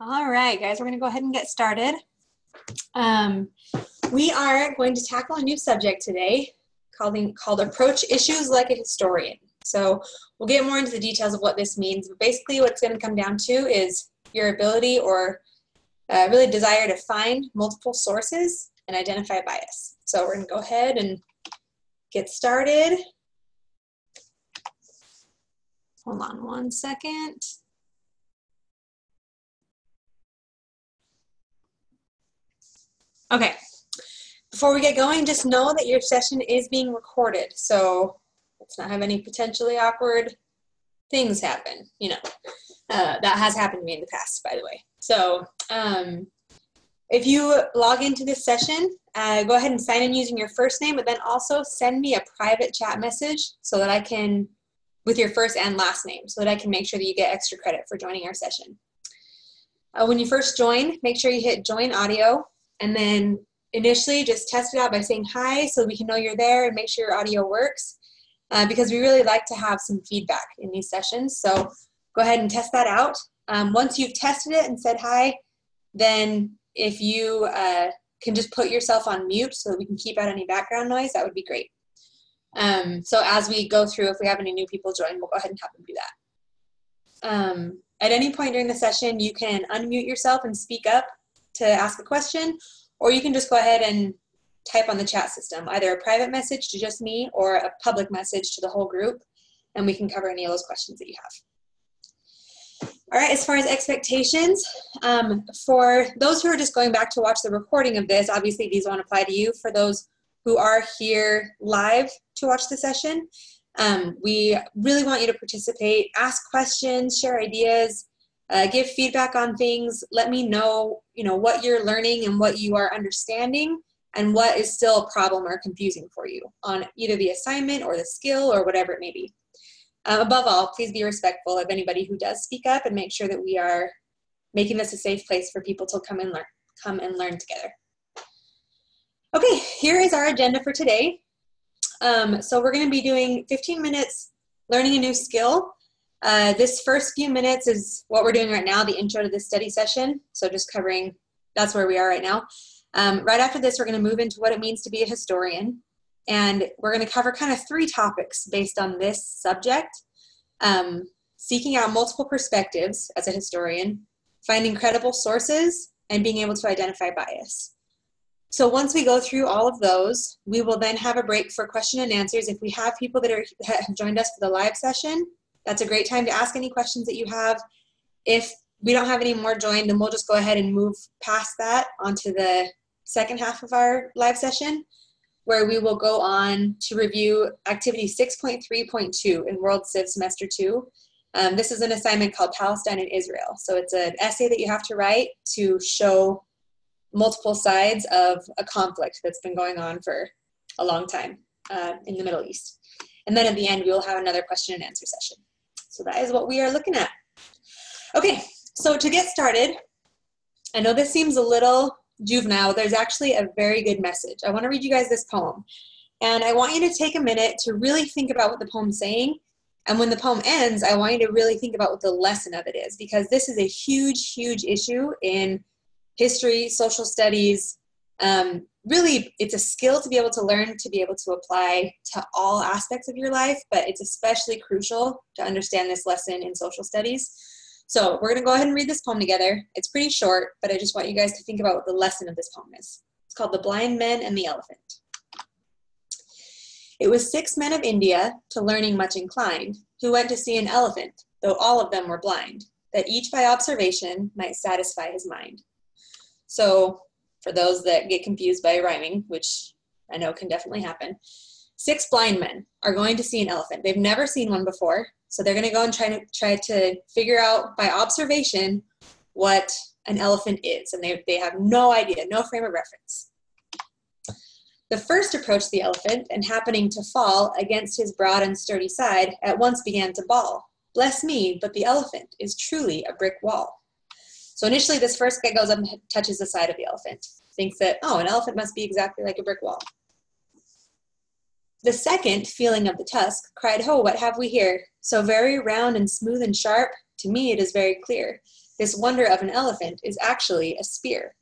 All right, guys, we're going to go ahead and get started. We are going to tackle a new subject today called Approach Issues Like a Historian. So we'll get more into the details of what this means, but basically what it's going to come down to is your ability or really desire to find multiple sources and identify bias. So we're going to go ahead and get started. Hold on one second. Okay, before we get going, just know that your session is being recorded, so let's not have any potentially awkward things happen. You know, that has happened to me in the past, by the way. So if you log into this session, go ahead and sign in using your first name, but then also send me a private chat message so that I can, with your first and last name, so that I can make sure that you get extra credit for joining our session. When you first join, make sure you hit join audio. And then initially just test it out by saying hi so we can know you're there and make sure your audio works because we really like to have some feedback in these sessions. So go ahead and test that out. Once you've tested it and said hi, then if you can just put yourself on mute so that we can keep out any background noise, that would be great. So as we go through, if we have any new people join, we'll go ahead and have them do that. At any point during the session, you can unmute yourself and speak up to ask a question, or you can just go ahead and type on the chat system, either a private message to just me or a public message to the whole group, and we can cover any of those questions that you have. All right, as far as expectations, for those who are just going back to watch the recording of this, obviously these won't apply to you. For those who are here live to watch the session, we really want you to participate, ask questions, share ideas, give feedback on things. Let me know, what you're learning and what you are understanding and what is still a problem or confusing for you on either the assignment or the skill or whatever it may be. Above all, please be respectful of anybody who does speak up and make sure that we are making this a safe place for people to come and learn together. Okay, here is our agenda for today. So we're going to be doing 15 minutes learning a new skill. This first few minutes is what we're doing right now, the intro to this study session. So just covering, that's where we are right now. Right after this, we're going to move into what it means to be a historian. And we're going to cover kind of 3 topics based on this subject. Seeking out multiple perspectives as a historian, finding credible sources, and being able to identify bias. So once we go through all of those, we will then have a break for question and answers. If we have people that have joined us for the live session, that's a great time to ask any questions that you have. If we don't have any more joined, then we'll just go ahead and move past that onto the second half of our live session, where we will go on to review activity 6.3.2 in World Civ Semester 2. This is an assignment called Palestine and Israel. So it's an essay that you have to write to show multiple sides of a conflict that's been going on for a long time in the Middle East. And then at the end, we will have another question and answer session. So that is what we are looking at. Okay, so to get started, I know this seems a little juvenile. There's actually a very good message. I want to read you guys this poem. And I want you to take a minute to really think about what the poem's saying. And when the poem ends, I want you to really think about what the lesson of it is, because this is a huge, huge issue in history, social studies. Really, it's a skill to be able to learn, to be able to apply to all aspects of your life, but it's especially crucial to understand this lesson in social studies. So we're going to go ahead and read this poem together. It's pretty short, but I just want you guys to think about what the lesson of this poem is. It's called The Blind Men and the Elephant. It was 6 men of India, to learning much inclined, who went to see an elephant, though all of them were blind, that each by observation might satisfy his mind. So for those that get confused by rhyming, which I know can definitely happen, 6 blind men are going to see an elephant. They've never seen one before, so they're going to go and try to figure out by observation what an elephant is, and they have no idea, no frame of reference. The first approached the elephant, and happening to fall against his broad and sturdy side, at once began to bawl, "Bless me, but the elephant is truly a brick wall." So initially, this first guy goes up and touches the side of the elephant, thinks that, oh, an elephant must be exactly like a brick wall. The second, feeling of the tusk, cried, "Ho, what have we here? So very round and smooth and sharp, to me it is very clear. this wonder of an elephant is actually a spear.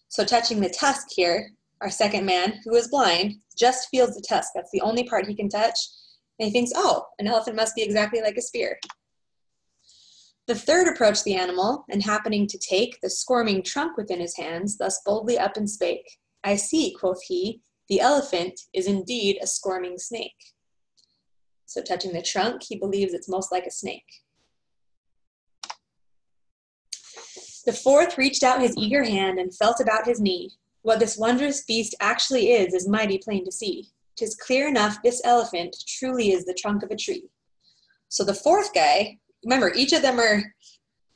So touching the tusk here, our second man, who is blind, just feels the tusk. That's the only part he can touch. And he thinks, oh, an elephant must be exactly like a spear. The third approached the animal, and happening to take the squirming trunk within his hands, thus boldly up and spake. I see, quoth he, the elephant is indeed a squirming snake. So touching the trunk, he believes it's most like a snake. The fourth reached out his eager hand and felt about his knee. What this wondrous beast actually is mighty plain to see. 'Tis clear enough this elephant truly is the trunk of a tree. So the fourth guy, remember, each of them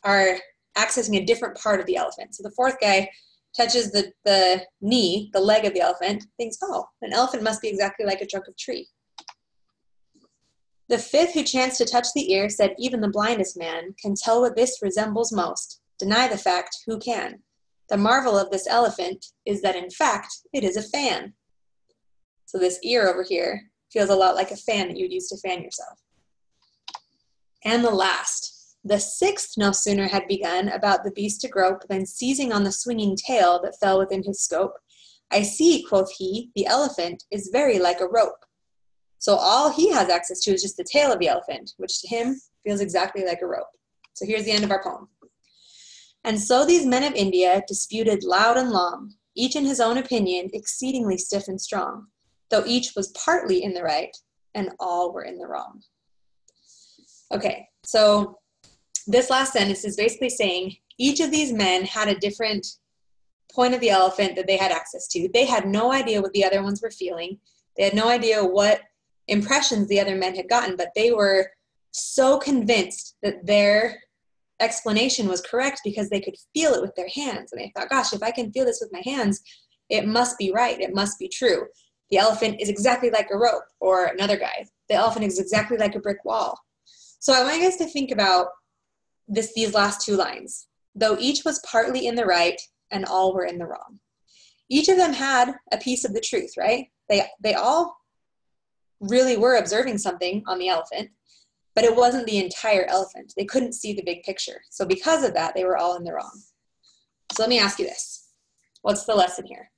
are accessing a different part of the elephant. So the fourth guy touches the knee, the leg of the elephant, thinks, oh, an elephant must be exactly like a trunk of a tree. The fifth who chanced to touch the ear said, even the blindest man can tell what this resembles most. Deny the fact, who can? The marvel of this elephant is that, in fact, it is a fan. So this ear over here feels a lot like a fan that you would use to fan yourself. And the last, the sixth no sooner had begun about the beast to grope than seizing on the swinging tail that fell within his scope. I see, quoth he, the elephant is very like a rope. So all he has access to is just the tail of the elephant, which to him feels exactly like a rope. So here's the end of our poem. And so these men of India disputed loud and long, each in his own opinion exceedingly stiff and strong, though each was partly in the right and all were in the wrong. Okay, so this last sentence is basically saying each of these men had a different point of the elephant that they had access to. They had no idea what the other ones were feeling. They had no idea what impressions the other men had gotten, but they were so convinced that their explanation was correct because they could feel it with their hands. And they thought, gosh, if I can feel this with my hands, it must be right. It must be true. The elephant is exactly like a rope. Or another guy, the elephant is exactly like a brick wall. So I want you guys to think about these last two lines. Though each was partly in the right and all were in the wrong. Each of them had a piece of the truth, right? They all really were observing something on the elephant, but it wasn't the entire elephant. They couldn't see the big picture. So because of that, they were all in the wrong. So let me ask you this. What's the lesson here?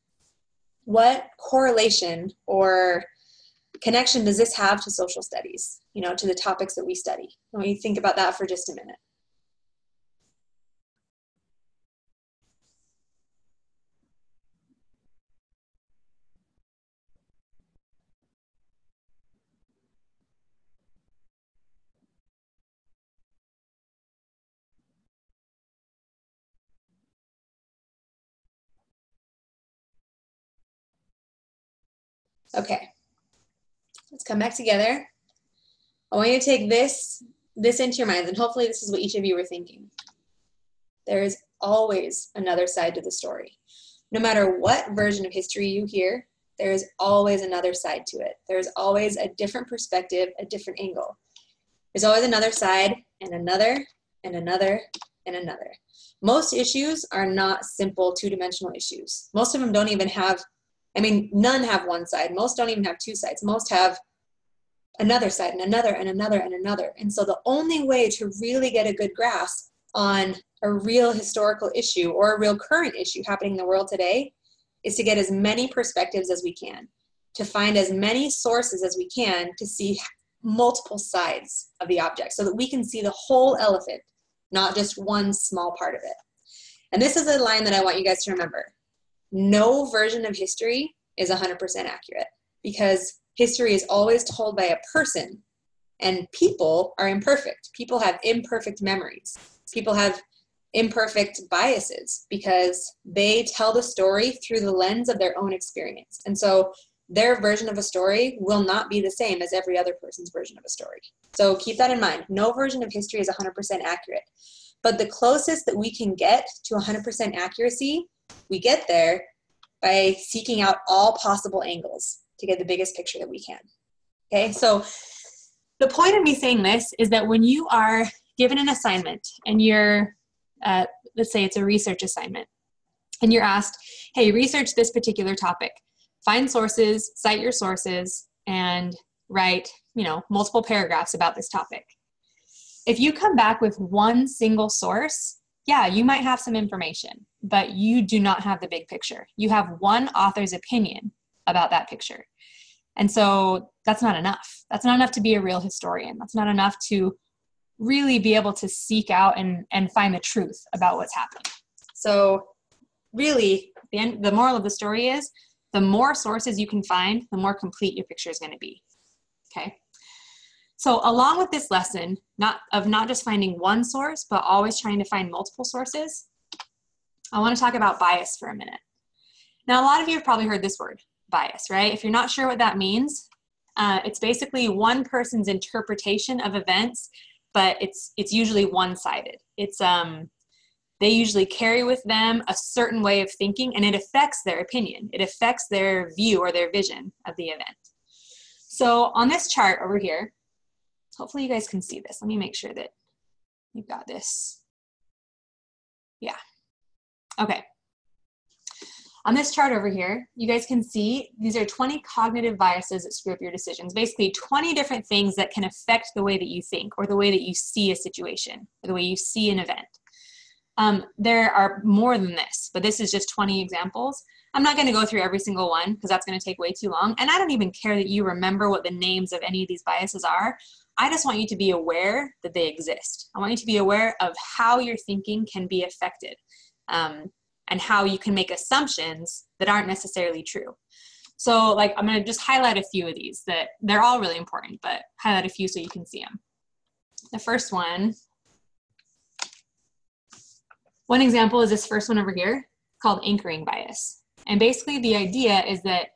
What correlation or connection does this have to social studies, to the topics that we study? Let me think about that for just a minute. Okay, let's come back together. I want you to take this into your minds, and hopefully this is what each of you were thinking. There is always another side to the story. No matter what version of history you hear, there is always another side to it. There's always a different perspective, a different angle. There's always another side, and another, and another, and another. Most issues are not simple two-dimensional issues. Most of them don't even have, none have one side. Most don't even have two sides. Most have another side and another and another and another. And so the only way to really get a good grasp on a real historical issue or a real current issue happening in the world today is to get as many perspectives as we can, to find as many sources as we can to see multiple sides of the object so that we can see the whole elephant, not just one small part of it. And this is a line that I want you guys to remember. No version of history is 100% accurate because history is always told by a person, and people are imperfect. People have imperfect memories. People have imperfect biases because they tell the story through the lens of their own experience. And so their version of a story will not be the same as every other person's version of a story. So keep that in mind. No version of history is 100% accurate. But the closest that we can get to 100% accuracy, we get there by seeking out all possible angles to get the biggest picture that we can. Okay, so the point of me saying this is that when you are given an assignment and you're, let's say it's a research assignment, and you're asked, hey, research this particular topic, find sources, cite your sources, and write, multiple paragraphs about this topic. If you come back with one single source, yeah, you might have some information, but you do not have the big picture. You have one author's opinion about that picture. And so that's not enough. That's not enough to be a real historian. That's not enough to really be able to seek out and find the truth about what's happening. So really, the moral of the story is, the more sources you can find, the more complete your picture is going to be. Okay? So along with this lesson, not just finding one source, but always trying to find multiple sources, I want to talk about bias for a minute. Now, a lot of you have probably heard this word, bias, right? If you're not sure what that means, it's basically one person's interpretation of events, but it's usually one-sided. It's they usually carry with them a certain way of thinking, and it affects their opinion. It affects their view or their vision of the event. So on this chart over here, hopefully you guys can see this. Let me make sure that you've got this. Yeah. Okay. On this chart over here, you guys can see these are 20 cognitive biases that screw up your decisions. Basically 20 different things that can affect the way that you think or the way that you see a situation or the way you see an event. There are more than this, but this is just 20 examples. I'm not going to go through every single one because that's going to take way too long. And I don't even care that you remember what the names of any of these biases are. I just want you to be aware that they exist. I want you to be aware of how your thinking can be affected and how you can make assumptions that aren't necessarily true. So like, I'm going to just highlight a few of these that they're all really important, but highlight a few so you can see them. The first one example is this first one over here called anchoring bias. And basically the idea is that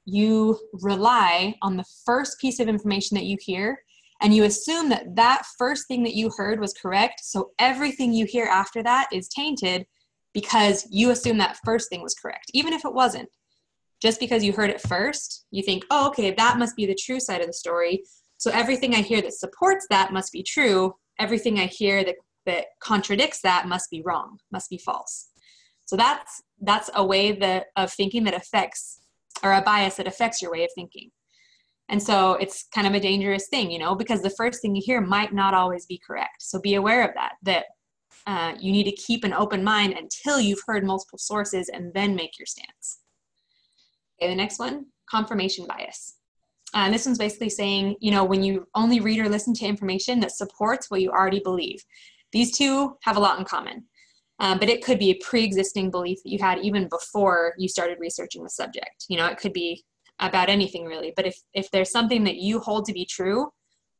you rely on the first piece of information that you hear and you assume that that first thing that you heard was correct. So everything you hear after that is tainted because you assume that first thing was correct, even if it wasn't. Just because you heard it first, you think, oh, okay, that must be the true side of the story. So everything I hear that supports that must be true. Everything I hear that contradicts that must be wrong, must be false. So that's a way of thinking that affects, or a bias that affects your way of thinking. And so it's kind of a dangerous thing, because the first thing you hear might not always be correct. So be aware of that you need to keep an open mind until you've heard multiple sources and then make your stance. Okay, the next one, confirmation bias. And this one's basically saying, when you only read or listen to information that supports what you already believe. These two have a lot in common, but it could be a pre-existing belief that you had even before you started researching the subject. It could be about anything really, but if there's something that you hold to be true,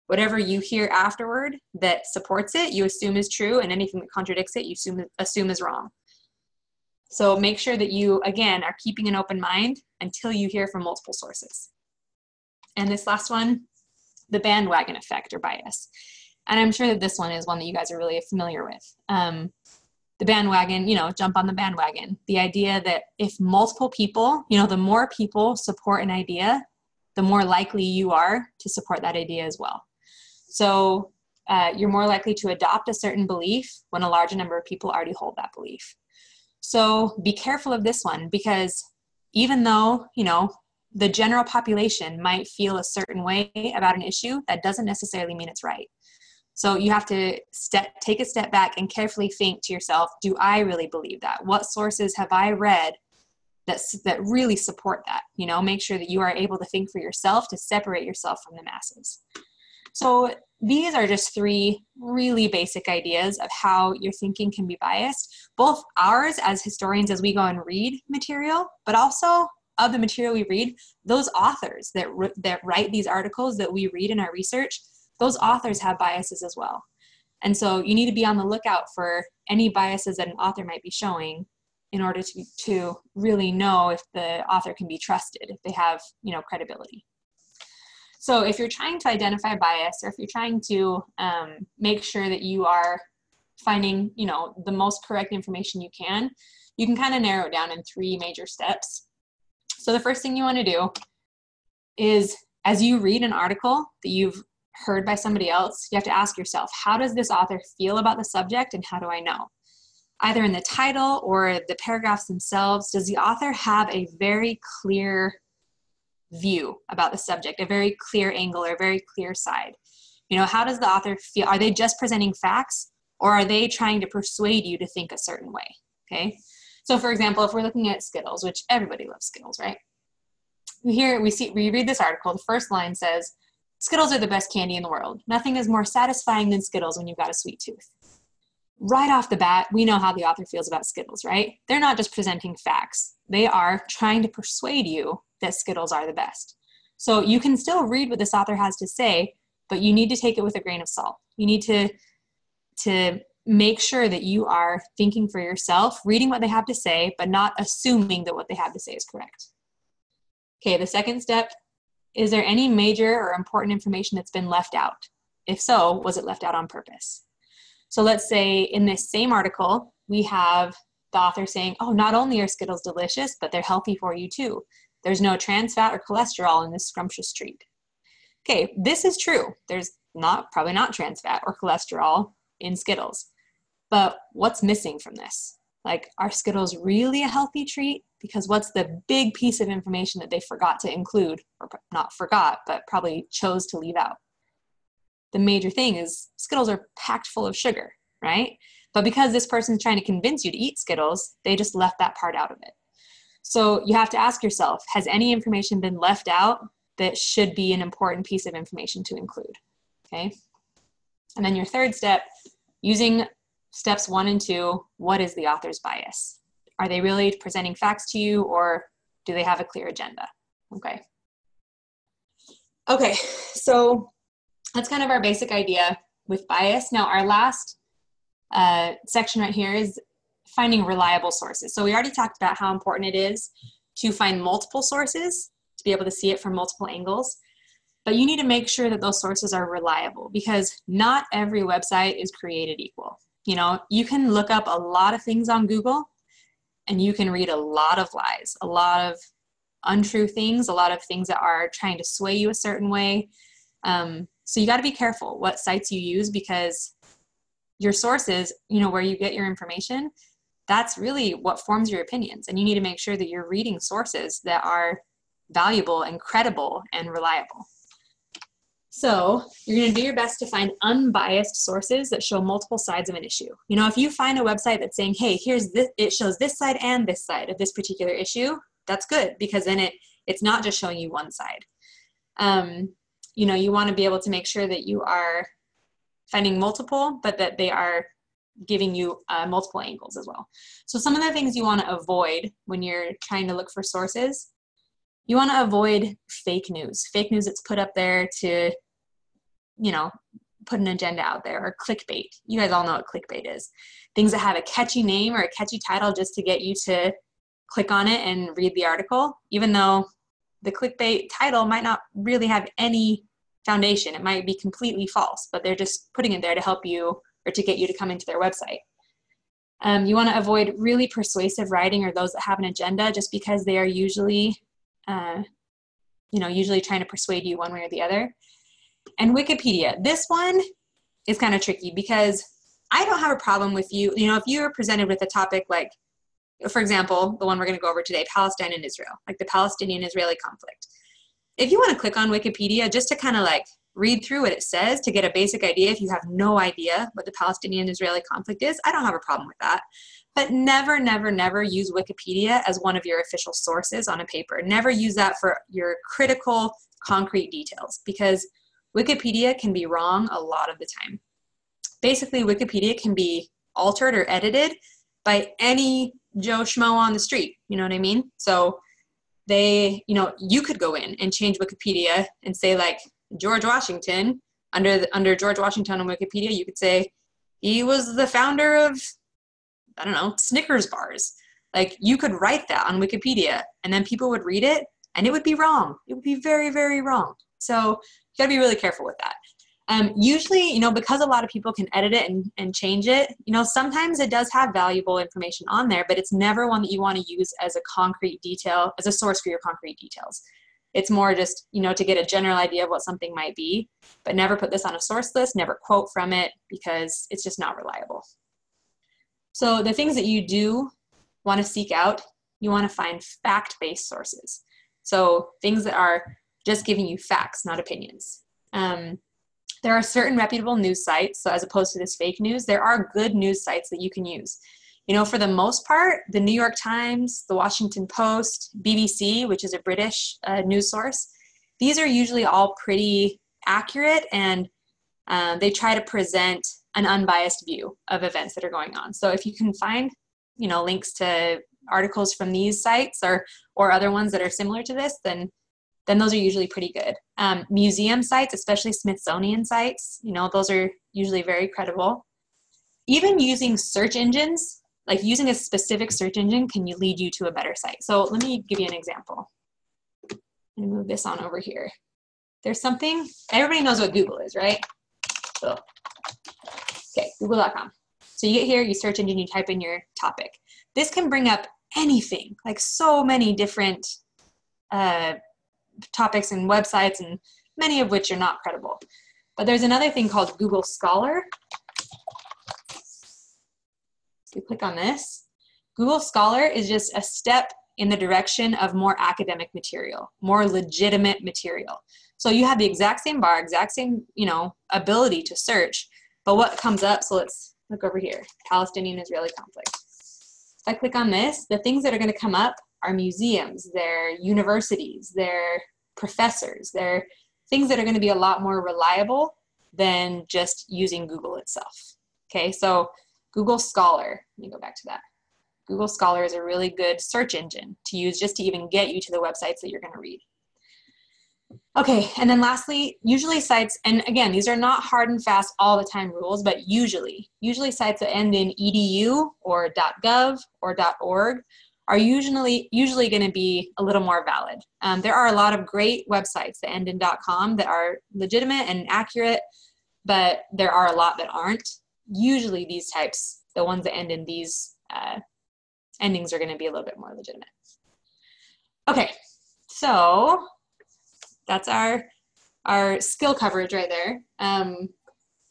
whatever you hear afterward that supports it, you assume is true, and anything that contradicts it, you assume is wrong. So make sure that you, again, are keeping an open mind until you hear from multiple sources. And this last one, the bandwagon effect or bias. And I'm sure that this one is one that you guys are really familiar with. The bandwagon, jump on the bandwagon. The idea that if multiple people, the more people support an idea, the more likely you are to support that idea as well. So you're more likely to adopt a certain belief when a larger number of people already hold that belief. So be careful of this one, because even though, the general population might feel a certain way about an issue, that doesn't necessarily mean it's right. So you have to take a step back and carefully think to yourself, do I really believe that? What sources have I read that really support that? Make sure that you are able to think for yourself to separate yourself from the masses. So these are just 3 really basic ideas of how your thinking can be biased, both ours as historians as we go and read material, but also of the material we read, those authors that write these articles that we read in our research, those authors have biases as well. And so you need to be on the lookout for any biases that an author might be showing in order to really know if the author can be trusted, if they have, credibility. So if you're trying to identify bias, or if you're trying to make sure that you are finding, the most correct information you can kind of narrow it down in 3 major steps. So the first thing you want to do is, as you read an article that you've heard by somebody else, you have to ask yourself, how does this author feel about the subject and how do I know? Either in the title or the paragraphs themselves, does the author have a very clear view about the subject, a very clear angle or a very clear side? How does the author feel? Are they just presenting facts, or are they trying to persuade you to think a certain way? Okay. So for example, if we're looking at Skittles, which everybody loves Skittles, right? We read this article. The first line says, Skittles are the best candy in the world. Nothing is more satisfying than Skittles when you've got a sweet tooth. Right off the bat, we know how the author feels about Skittles, right? They're not just presenting facts. They are trying to persuade you that Skittles are the best. So you can still read what this author has to say, but you need to take it with a grain of salt. You need to make sure that you are thinking for yourself, reading what they have to say, but not assuming that what they have to say is correct. Okay, the second step, is there any major or important information that's been left out? If so, was it left out on purpose? So let's say in this same article, we have the author saying, oh, not only are Skittles delicious, but they're healthy for you too. There's no trans fat or cholesterol in this scrumptious treat. Okay, this is true. There's probably not trans fat or cholesterol in Skittles. But what's missing from this? Like, are Skittles really a healthy treat? Because what's the big piece of information that they forgot to include, or not forgot, but probably chose to leave out? The major thing is Skittles are packed full of sugar, right? But because this person's trying to convince you to eat Skittles, they just left that part out of it. So you have to ask yourself, has any information been left out that should be an important piece of information to include? Okay. And then your third step, using steps 1 and 2, what is the author's bias? Are they really presenting facts to you, or do they have a clear agenda? Okay. Okay, so that's kind of our basic idea with bias. Now, our last section right here is finding reliable sources. So we already talked about how important it is to find multiple sources, to be able to see it from multiple angles. But you need to make sure that those sources are reliable, because not every website is created equal. You know, you can look up a lot of things on Google and you can read a lot of lies, a lot of untrue things, a lot of things that are trying to sway you a certain way. So you got to be careful what sites you use, because your sources, you know, where you get your information, that's really what forms your opinions. And you need to make sure that you're reading sources that are valuable and credible and reliable. So you're going to do your best to find unbiased sources that show multiple sides of an issue. You know, if you find a website that's saying, hey, here's this, it shows this side and this side of this particular issue, that's good, because then it's not just showing you one side. You know, you want to be able to make sure that you are finding multiple, but that they are giving you multiple angles as well. So some of the things you want to avoid when you're trying to look for sources, you want to avoid fake news that's put up there to, you know, put an agenda out there, or clickbait. You guys all know what clickbait is. Things that have a catchy name or a catchy title just to get you to click on it and read the article, even though the clickbait title might not really have any foundation. It might be completely false, but they're just putting it there to help you or to get you to come into their website. You want to avoid really persuasive writing or those that have an agenda, just because they are usually, usually trying to persuade you one way or the other. And Wikipedia, this one is kind of tricky, because I don't have a problem with you. You know, if you are presented with a topic like, for example, the one we're going to go over today, Palestine and Israel, like the Palestinian-Israeli conflict. If you want to click on Wikipedia just to kind of like read through what it says to get a basic idea, if you have no idea what the Palestinian-Israeli conflict is, I don't have a problem with that. But never, never, never use Wikipedia as one of your official sources on a paper. Never use that for your critical, concrete details, because Wikipedia can be wrong a lot of the time. Basically, Wikipedia can be altered or edited by any Joe Schmo on the street. You know what I mean? So you could go in and change Wikipedia and say, like, George Washington, under George Washington on Wikipedia, you could say he was the founder of, I don't know, Snickers bars. Like, you could write that on Wikipedia, and then people would read it, and it would be wrong. It would be very, very wrong. So you got to be really careful with that. Usually, because a lot of people can edit it and change it, sometimes it does have valuable information on there, but it's never one that you want to use as a concrete detail, as a source for your concrete details. It's more just, to get a general idea of what something might be, but never put this on a source list, never quote from it, because it's just not reliable. So the things that you do want to seek out, you want to find fact-based sources. So things that are just giving you facts, not opinions. There are certain reputable news sites, so as opposed to this fake news, there are good news sites that you can use. You know, for the most part, the New York Times, the Washington Post, BBC, which is a British news source, these are usually all pretty accurate, and they try to present an unbiased view of events that are going on. So if you can find, you know, links to articles from these sites or other ones that are similar to this, then those are usually pretty good. Museum sites, especially Smithsonian sites, you know, those are usually very credible. Even using search engines, like using a specific search engine can lead you to a better site. So let me give you an example. Let me move this on over here. There's something, everybody knows what Google is, right? So, okay, google.com. So you get here, you search engine, you type in your topic. This can bring up anything, like so many different topics and websites, and many of which are not credible. But there's another thing called Google Scholar. If you click on this, Google Scholar is just a step in the direction of more academic material, more legitimate material. So you have the exact same bar, exact same, you know, ability to search, but what comes up, so let's look over here, Palestinian-Israeli conflict. If I click on this, the things that are going to come up are museums, they're universities, they're professors, they're things that are going to be a lot more reliable than just using Google itself. Okay, so Google Scholar, let me go back to that. Google Scholar is a really good search engine to use just to even get you to the websites that you're going to read. Okay, and then lastly, usually sites, and again, these are not hard and fast all the time rules, but usually sites that end in edu or .gov or .org are usually going to be a little more valid. There are a lot of great websites that end in .com that are legitimate and accurate, but there are a lot that aren't. Usually these types, the ones that end in these endings, are going to be a little bit more legitimate. Okay, so that's our skill coverage right there.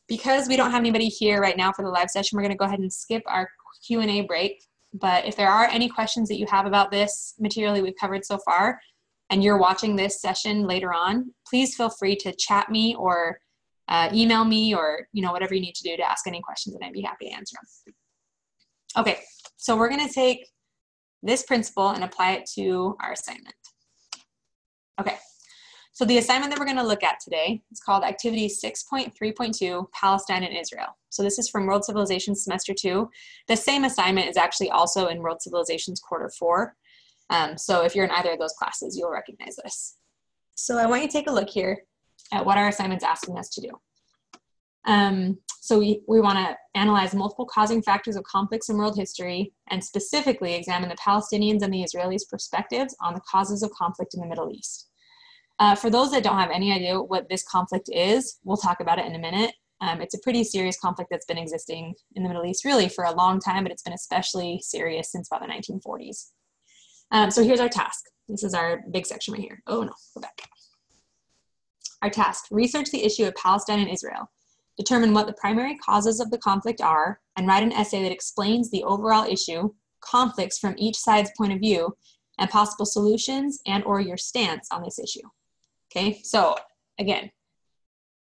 Because we don't have anybody here right now for the live session, we're going to go ahead and skip our Q&A break. But if there are any questions that you have about this material that we've covered so far, and you're watching this session later on, please feel free to chat me or email me, or whatever you need to do to ask any questions, and I'd be happy to answer them. Okay, so we're going to take this principle and apply it to our assignment. Okay, so the assignment that we're going to look at today is called Activity 6.3.2, Palestine and Israel. So this is from World Civilizations Semester 2. The same assignment is actually also in World Civilizations Quarter 4. So if you're in either of those classes, you'll recognize this. So I want you to take a look here at what our assignment's asking us to do. So we want to analyze multiple causing factors of conflicts in world history, and specifically examine the Palestinians and the Israelis' perspectives on the causes of conflict in the Middle East. For those that don't have any idea what this conflict is, we'll talk about it in a minute. It's a pretty serious conflict that's been existing in the Middle East really for a long time, but it's been especially serious since about the 1940s. So here's our task. This is our big section right here. Oh no, go back. Our task: research the issue of Palestine and Israel. Determine what the primary causes of the conflict are, and write an essay that explains the overall issue, conflicts from each side's point of view, and possible solutions and/or your stance on this issue. Okay, so again,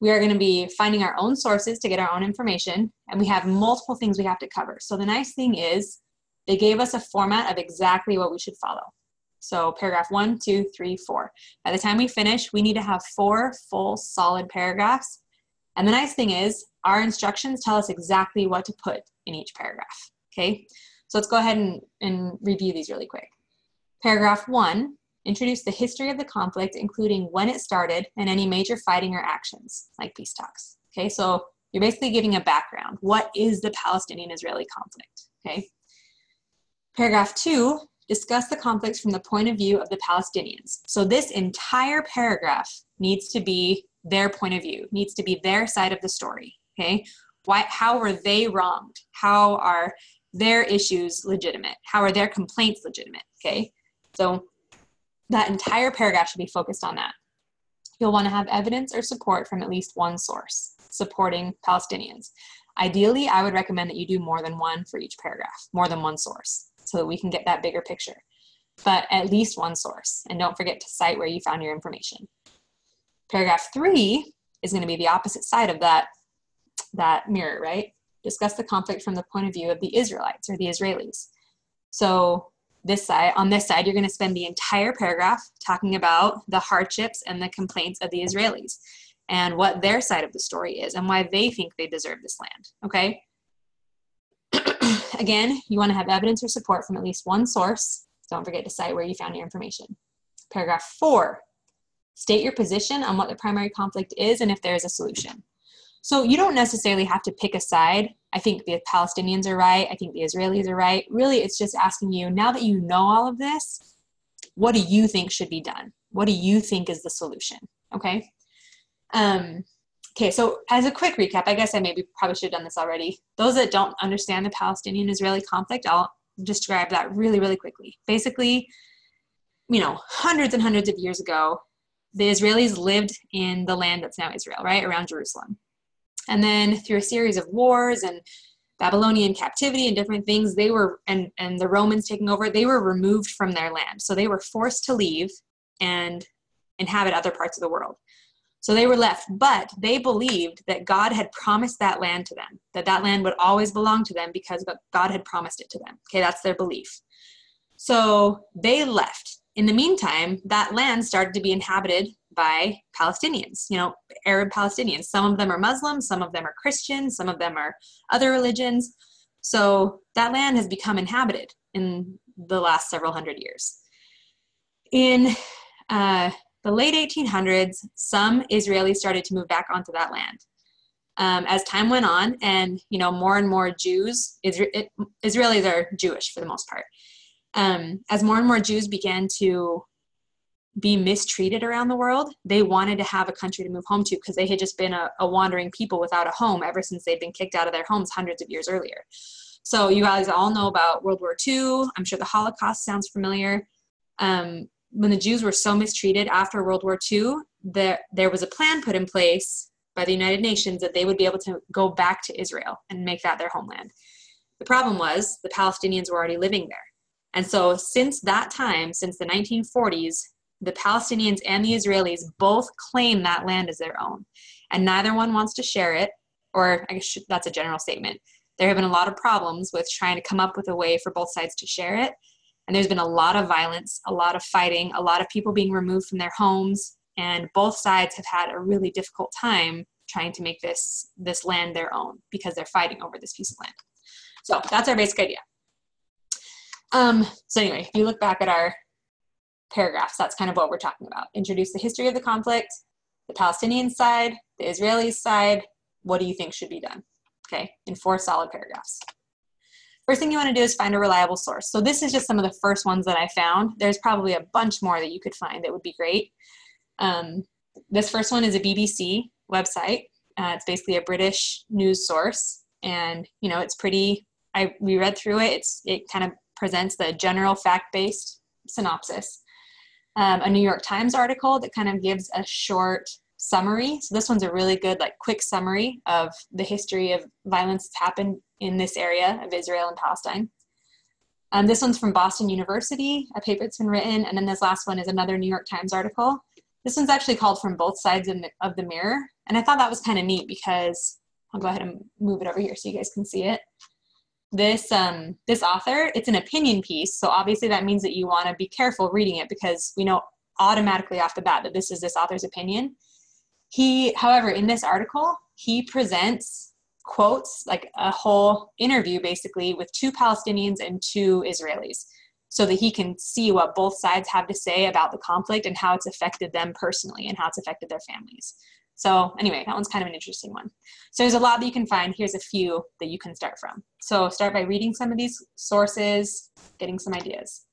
we are going to be finding our own sources to get our own information, and we have multiple things we have to cover. So the nice thing is they gave us a format of exactly what we should follow. So paragraph 1, 2, 3, 4. By the time we finish, we need to have 4 full solid paragraphs. And the nice thing is our instructions tell us exactly what to put in each paragraph. Okay, so let's go ahead and review these really quick. Paragraph 1, introduce the history of the conflict, including when it started and any major fighting or actions, like peace talks. Okay, so you're basically giving a background. What is the Palestinian-Israeli conflict? Okay. Paragraph 2, discuss the conflicts from the point of view of the Palestinians. So this entire paragraph needs to be their point of view, needs to be their side of the story. Okay, how were they wronged? How are their issues legitimate? How are their complaints legitimate? Okay, so that entire paragraph should be focused on that. You'll want to have evidence or support from at least one source supporting Palestinians. Ideally, I would recommend that you do more than one for each paragraph, more than one source, so that we can get that bigger picture. But at least one source, and don't forget to cite where you found your information. Paragraph 3, is going to be the opposite side of that mirror, right? Discuss the conflict from the point of view of the Israelites or the Israelis. So on this side, you're going to spend the entire paragraph talking about the hardships and the complaints of the Israelis and what their side of the story is and why they think they deserve this land, okay? Again, you want to have evidence or support from at least one source. Don't forget to cite where you found your information. Paragraph 4, state your position on what the primary conflict is and if there is a solution. So you don't necessarily have to pick a side. I think the Palestinians are right. I think the Israelis are right. Really, it's just asking you, now that you know all of this, what do you think should be done? What do you think is the solution? Okay. Okay, so as a quick recap, I guess I probably should have done this already. Those that don't understand the Palestinian-Israeli conflict, I'll describe that really, really quickly. Basically, hundreds and hundreds of years ago, the Israelis lived in the land that's now Israel, right, around Jerusalem. And then through a series of wars and Babylonian captivity and different things, they were, and the Romans taking over, they were removed from their land. So they were forced to leave and inhabit other parts of the world. So they were left, but they believed that God had promised that land to them, that land would always belong to them because God had promised it to them. Okay, that's their belief. So they left. In the meantime, that land started to be inhabited by Palestinians, Arab Palestinians. Some of them are Muslims, some of them are Christians, some of them are other religions. So that land has become inhabited in the last several hundred years. In the late 1800s, some Israelis started to move back onto that land. As time went on and, more and more Jews, Israelis are Jewish for the most part. As more and more Jews began to be mistreated around the world, they wanted to have a country to move home to because they had just been a wandering people without a home ever since they'd been kicked out of their homes hundreds of years earlier. So you guys all know about World War II. I'm sure the Holocaust sounds familiar. When the Jews were so mistreated after World War II, there was a plan put in place by the United Nations that they would be able to go back to Israel and make that their homeland. The problem was the Palestinians were already living there. And so since that time, since the 1940s, the Palestinians and the Israelis both claim that land as their own. And neither one wants to share it, or I guess that's a general statement. There have been a lot of problems with trying to come up with a way for both sides to share it. And there's been a lot of violence, a lot of fighting, a lot of people being removed from their homes, and both sides have had a really difficult time trying to make this land their own because they're fighting over this piece of land. So that's our basic idea. So anyway, if you look back at our paragraphs, that's kind of what we're talking about. Introduce the history of the conflict, the Palestinian side, the Israeli side. What do you think should be done? Okay, in 4 solid paragraphs. First thing you want to do is find a reliable source. So this is just some of the first ones that I found. There's probably a bunch more that you could find that would be great. This first one is a BBC website. It's basically a British news source. And, it's pretty, we read through it. It kind of presents the general fact-based synopsis. A New York Times article that kind of gives a short summary. So this one's a really good, quick summary of the history of violence that's happened in this area of Israel and Palestine. This one's from Boston University, a paper that's been written. And then this last one is another New York Times article. This one's actually called From Both Sides of the Mirror. And I thought that was kind of neat because I'll go ahead and move it over here so you guys can see it. This author, it's an opinion piece. So obviously that means that you want to be careful reading it because we know automatically off the bat that this is this author's opinion. However, in this article, he presents quotes, a whole interview basically with 2 Palestinians and 2 Israelis so that he can see what both sides have to say about the conflict and how it's affected them personally and how it's affected their families. So anyway, that one's kind of an interesting one. So there's a lot that you can find. Here's a few that you can start from. So start by reading some of these sources, getting some ideas.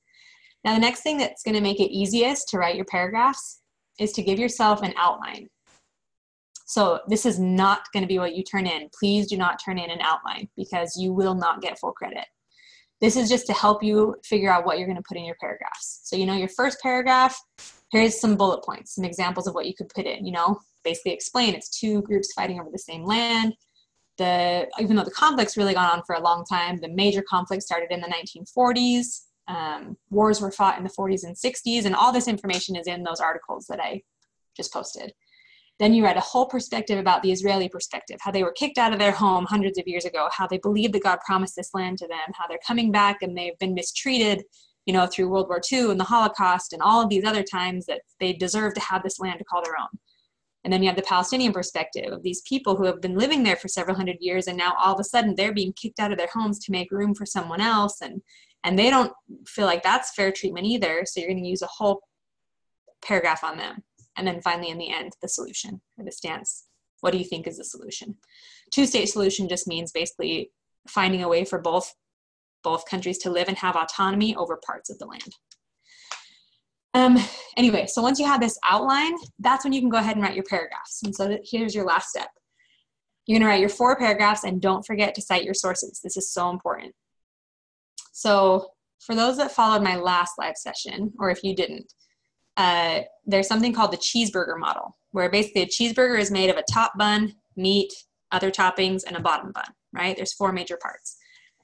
Now, the next thing that's going to make it easiest to write your paragraphs is to give yourself an outline. So this is not going to be what you turn in. Please do not turn in an outline because you will not get full credit. This is just to help you figure out what you're going to put in your paragraphs. So, your first paragraph, here's some bullet points, some examples of what you could put in, basically explain it's 2 groups fighting over the same land. Even though the conflict's really gone on for a long time, the major conflict started in the 1940s. Wars were fought in the 40s and 60s, and all this information is in those articles that I just posted. Then you write a whole perspective about the Israeli perspective, how they were kicked out of their home hundreds of years ago, how they believe that God promised this land to them, how they're coming back and they've been mistreated, you know, through World War II and the Holocaust and all of these other times that they deserve to have this land to call their own. And then you have the Palestinian perspective of these people who have been living there for several hundred years, and now all of a sudden they're being kicked out of their homes to make room for someone else, and they don't feel like that's fair treatment either, so you're going to use a whole paragraph on them. And then finally, in the end, the solution or the stance. What do you think is the solution? Two-state solution just means basically finding a way for both countries to live and have autonomy over parts of the land. Anyway, so once you have this outline, that's when you can go ahead and write your paragraphs. And so here's your last step. You're going to write your 4 paragraphs, and don't forget to cite your sources. This is so important. So for those that followed my last live session, or if you didn't, there's something called the cheeseburger model, where basically a cheeseburger is made of a top bun, meat, other toppings, and a bottom bun, right? There's 4 major parts.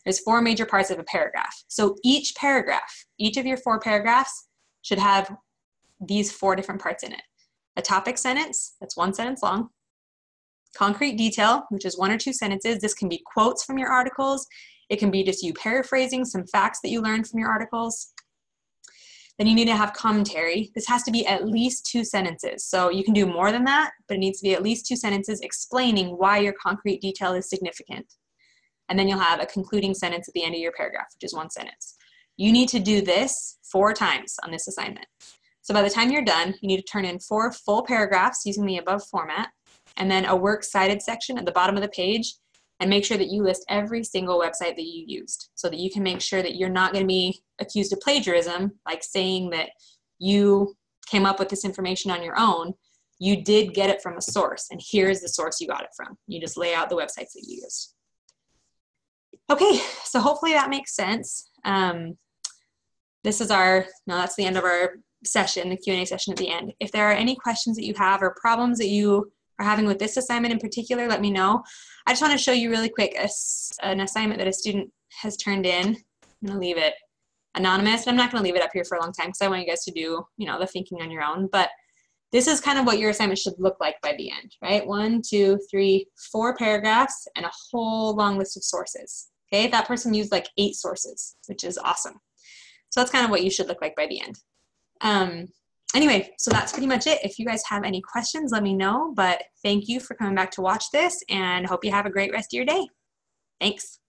There's 4 major parts of a paragraph. So each paragraph, each of your 4 paragraphs should have these 4 different parts in it. A topic sentence, that's 1 sentence long. Concrete detail, which is 1 or 2 sentences. This can be quotes from your articles. It can be just you paraphrasing some facts that you learned from your articles. Then you need to have commentary. This has to be at least 2 sentences. So you can do more than that, but it needs to be at least 2 sentences explaining why your concrete detail is significant. And then you'll have a concluding sentence at the end of your paragraph, which is 1 sentence. You need to do this 4 times on this assignment. So by the time you're done, you need to turn in 4 full paragraphs using the above format, and then a works cited section at the bottom of the page, and make sure that you list every single website that you used so that you can make sure that you're not going to be accused of plagiarism, like saying that you came up with this information on your own. You did get it from a source, and here's the source you got it from. You just lay out the websites that you used. Okay, so hopefully that makes sense. This is that's the end of our session, the Q&A session at the end. If there are any questions that you have or problems that you are having with this assignment in particular, let me know. I just want to show you really quick an assignment that a student has turned in. I'm going to leave it anonymous, and I'm not going to leave it up here for a long time because I want you guys to do, the thinking on your own. But this is kind of what your assignment should look like by the end, right? 1, 2, 3, 4 paragraphs and a whole long list of sources. Okay, that person used like 8 sources, which is awesome. So that's kind of what you should look like by the end. Anyway, so that's pretty much it. If you guys have any questions, let me know. But thank you for coming back to watch this, and hope you have a great rest of your day. Thanks.